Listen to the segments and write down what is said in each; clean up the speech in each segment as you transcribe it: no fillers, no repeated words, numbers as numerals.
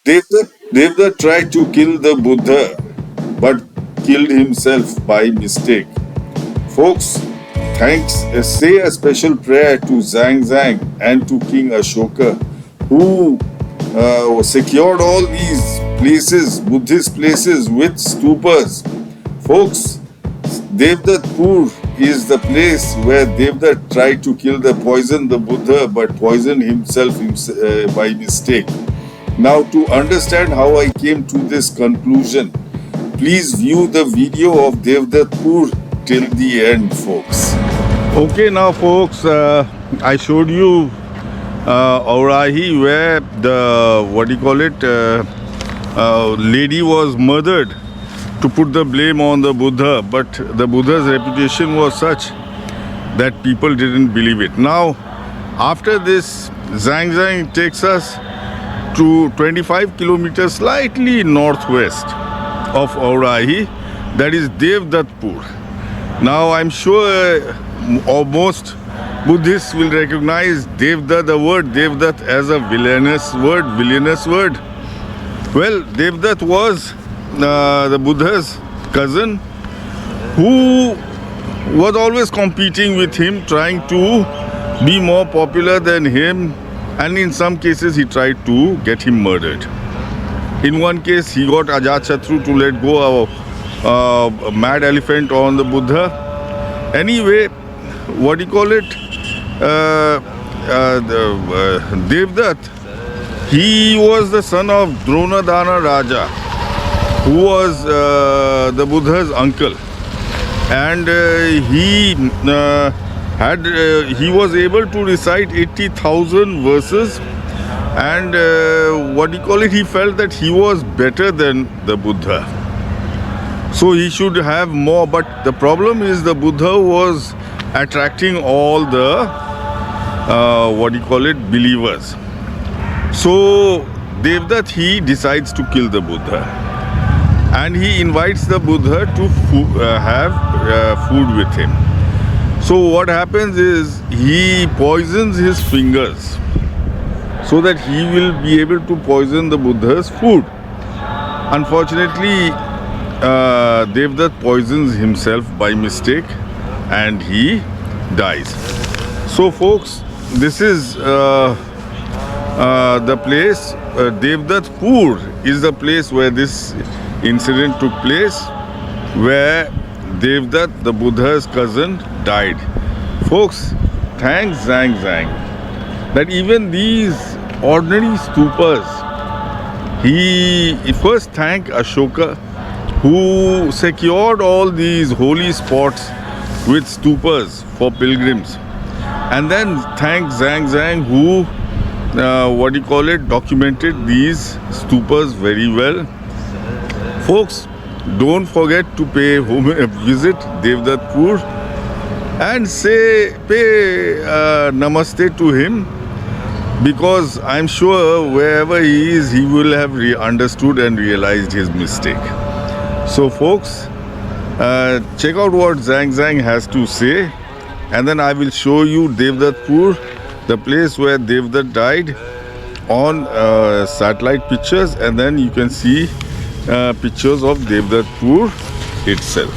Devdatta tried to kill the Buddha but killed himself by mistake. Folks, thanks. Say a special prayer to Zhang Zhang and to King Ashoka, who secured all these places, Buddhist places, with stupas. Folks, Devdattpur is the place where Devdatta tried to poison the Buddha but poisoned himself by mistake. Now, to understand how I came to this conclusion, please view the video of Devdattpur till the end, folks. Okay, now, folks, I showed you Aurahi, where the lady was murdered to put the blame on the Buddha, but the Buddha's reputation was such that people didn't believe it. Now, after this, Zhang Zhang takes us to 25 kilometers slightly northwest of Aurahi, that is Devdattpur. Now, I'm sure most Buddhists will recognize Devdatta, the word Devdatta, as a villainous word. Well, Devdatta was the Buddha's cousin who was always competing with him, trying to be more popular than him, and in some cases he tried to get him murdered. In one case, he got Ajatashatru to let go of a mad elephant on the Buddha. Anyway, Devdatta, he was the son of Dronadana Raja, who was the Buddha's uncle, and he was able to recite 80,000 verses, and he felt that he was better than the Buddha, so he should have more. But the problem is the Buddha was attracting all the believers. So Devdatta, he decides to kill the Buddha, and he invites the Buddha to have food with him. So what happens is he poisons his fingers so that he will be able to poison the Buddha's food. Unfortunately, Devdatta poisons himself by mistake and he dies. So folks, this is the place. Devdattpur is the place where this incident took place, where Devdatta, the Buddha's cousin, died. Folks, thanks Zhang Zhang that even these ordinary stupas, he first thanked Ashoka, who secured all these holy spots with stupas for pilgrims, and then thanked Zhang Zhang, who documented these stupas very well. Folks, don't forget to pay visit Devdattpur and pay namaste to him, because I'm sure wherever he is, he will have understood and realized his mistake. So folks, check out what Zhang Zhang has to say, and then I will show you Devdattpur, the place where Devdatta died, on satellite pictures, and then you can see pictures of Devdattpur itself.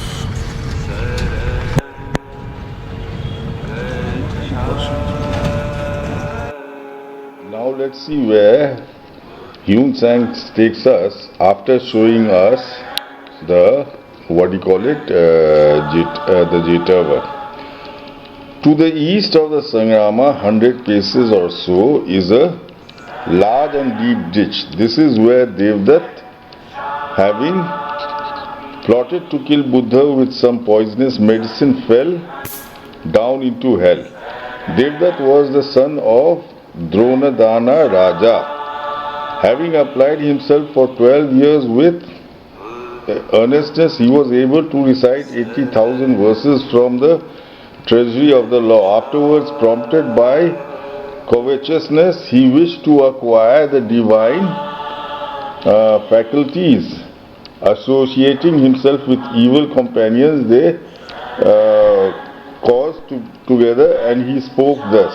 Now let's see where Huen Tsang takes us after showing us the the Jetava. To the east of the sanghrama, 100 paces or so, is a large and deep ditch. This is where Devdatta, having plotted to kill Buddha with some poisonous medicine, fell down into hell. Devdatta was the son of Dronadana Raja. Having applied himself for 12 years with earnestness, he was able to recite 80,000 verses from the treasury of the law. Afterwards, prompted by covetousness, he wished to acquire the divine faculties. Associating himself with evil companions, they together, and he spoke thus.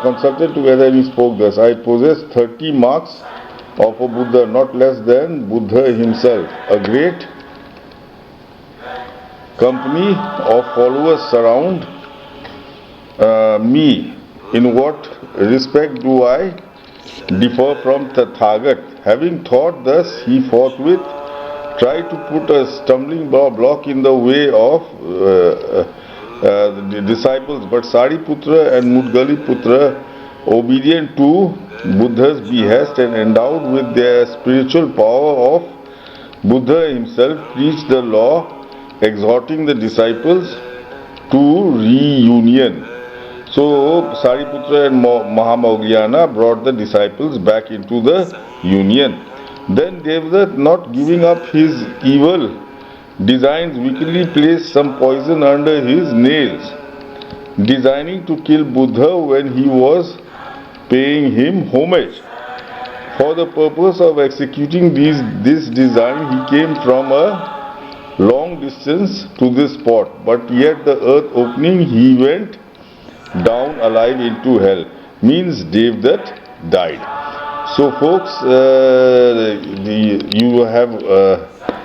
Consulted together and he spoke thus: I possess 30 marks of a Buddha, not less than Buddha himself. A great company of followers surround me. In what respect do I differ from Tathagat? Having thought thus, he forthwith tried to put a stumbling block in the way of the disciples. But Sariputra and Mudgaliputra, obedient to Buddha's behest and endowed with their spiritual power of Buddha himself, preached the law, exhorting the disciples to reunion. So Sariputra and Mahamaugliana brought the disciples back into the union. Then Devdatta, not giving up his evil designs, wickedly placed some poison under his nails, designing to kill Buddha when he was paying him homage. For the purpose of executing this design, he came from a long distance to this spot, but yet the earth opening, he went down alive into hell. Means Devdatta died. So folks, you have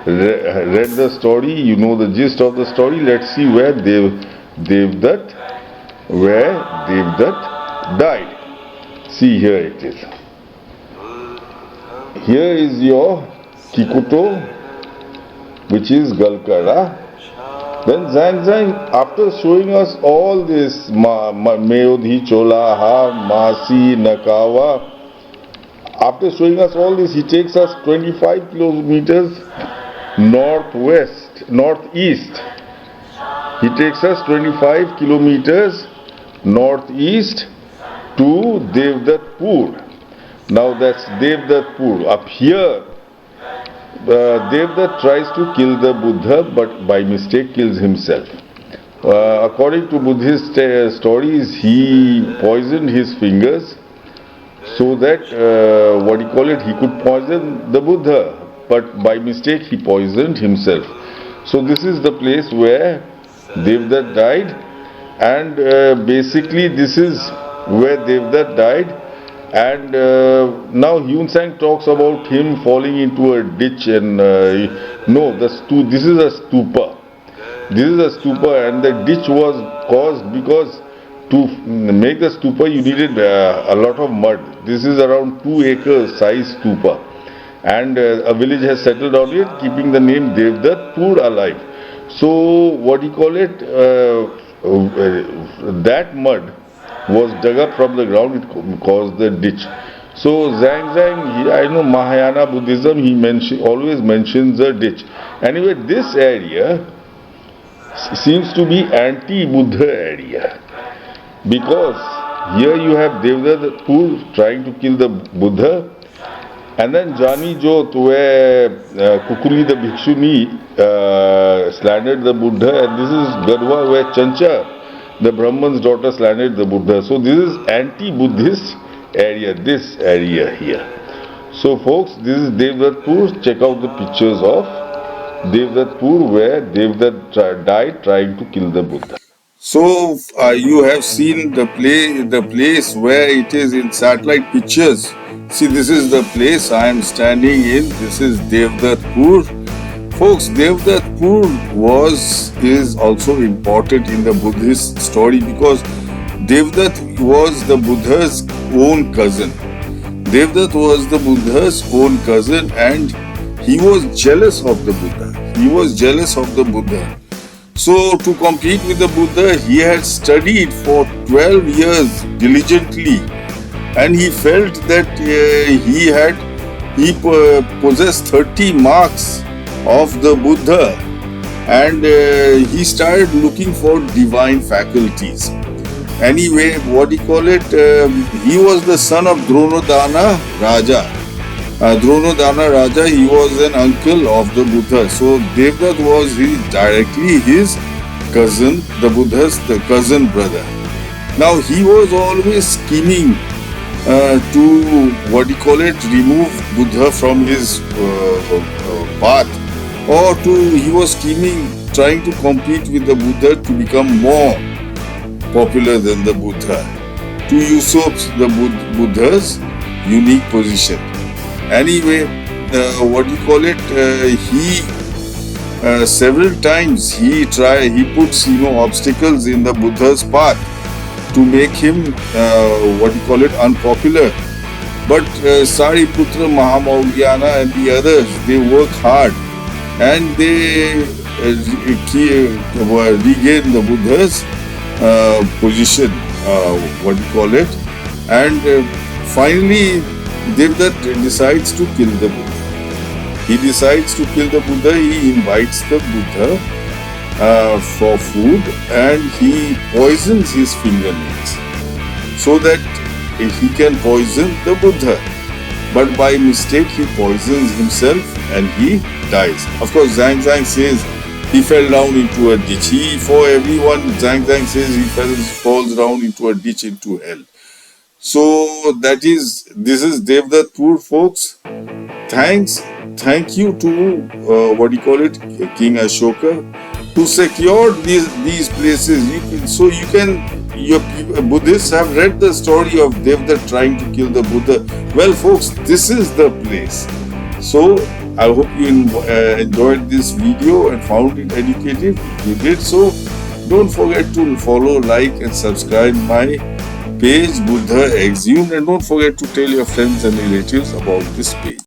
read the story, you know the gist of the story. Let's see where Devdatta died. See, here it is. Here is your Kikuto, which is Galkara. Then Zhang, after showing us all this Meodhi, Cholaha, Masi, Nakawa, after showing us all this, he takes us 25 kilometers northeast. He takes us 25 kilometers northeast to Deoduttpur. Now that's Deoduttpur. Up here, Devdatta tries to kill the Buddha, but by mistake kills himself. According to Buddhist stories, he poisoned his fingers so that, he could poison the Buddha, but by mistake he poisoned himself. So this is the place where Devdatta died, and basically this is where Devdatta died. And now Huen Tsang talks about him falling into a ditch, and this is a stupa. This is a stupa, and the ditch was caused because to make the stupa you needed a lot of mud. This is around 2 acres size stupa, and a village has settled on it, keeping the name Devdattpur alive. So that mud was dug up from the ground, it caused the ditch. So Zhang, I know Mahayana Buddhism, he always mentions a ditch. Anyway, this area seems to be anti-Buddha area, because here you have Deodattpur trying to kill the Buddha, and then Jani Jot, where Kukuli the Bhikshuni slandered the Buddha, and this is Gadwa, where Chancha, the Brahman's daughter, slandered the Buddha. So this is anti-Buddhist area, this area here. So folks, this is Deoduttpur. Check out the pictures of Deoduttpur, where Devdatta died trying to kill the Buddha. So you have seen the place where it is in satellite pictures. See, this is the place I am standing in. This is Deoduttpur. Folks, Deoduttpur is also important in the Buddhist story, because Devdatta was the Buddha's own cousin. Devdatta was the Buddha's own cousin, and he was jealous of the Buddha. So to compete with the Buddha, he had studied for 12 years diligently, and he felt that he possessed 30 marks of the Buddha, and he started looking for divine faculties. Anyway, he was the son of Dronodana Raja. Dronodana Raja, he was an uncle of the Buddha. So Devdatta was directly his cousin, the Buddha's cousin brother. Now he was always scheming to remove Buddha from his path, or he was scheming, trying to compete with the Buddha to become more popular than the Buddha, to usurp the Buddha's unique position. Anyway, what you call it? He several times he puts obstacles in the Buddha's path to make him what you call it unpopular. But Sariputra, Mahamaulyana and the others, they work hard and they regain the Buddha's position, what you call it. And finally, Devdatta decides to kill the Buddha. He decides to kill the Buddha. He invites the Buddha for food and he poisons his fingernails so that he can poison the Buddha. But by mistake, he poisons himself and he dies. Of course, Huen Tsang says he fell down into a ditch. For everyone, Huen Tsang says he falls down into a ditch into hell. So this is Deoduttpur, folks. Thank you to King Ashoka to secure these places. Buddhists have read the story of Devdatta trying to kill the Buddha. Well, folks, this is the place. So I hope you enjoyed this video and found it educative. If you did so, don't forget to follow, like, and subscribe my page Buddha Exhumed, and don't forget to tell your friends and relatives about this page.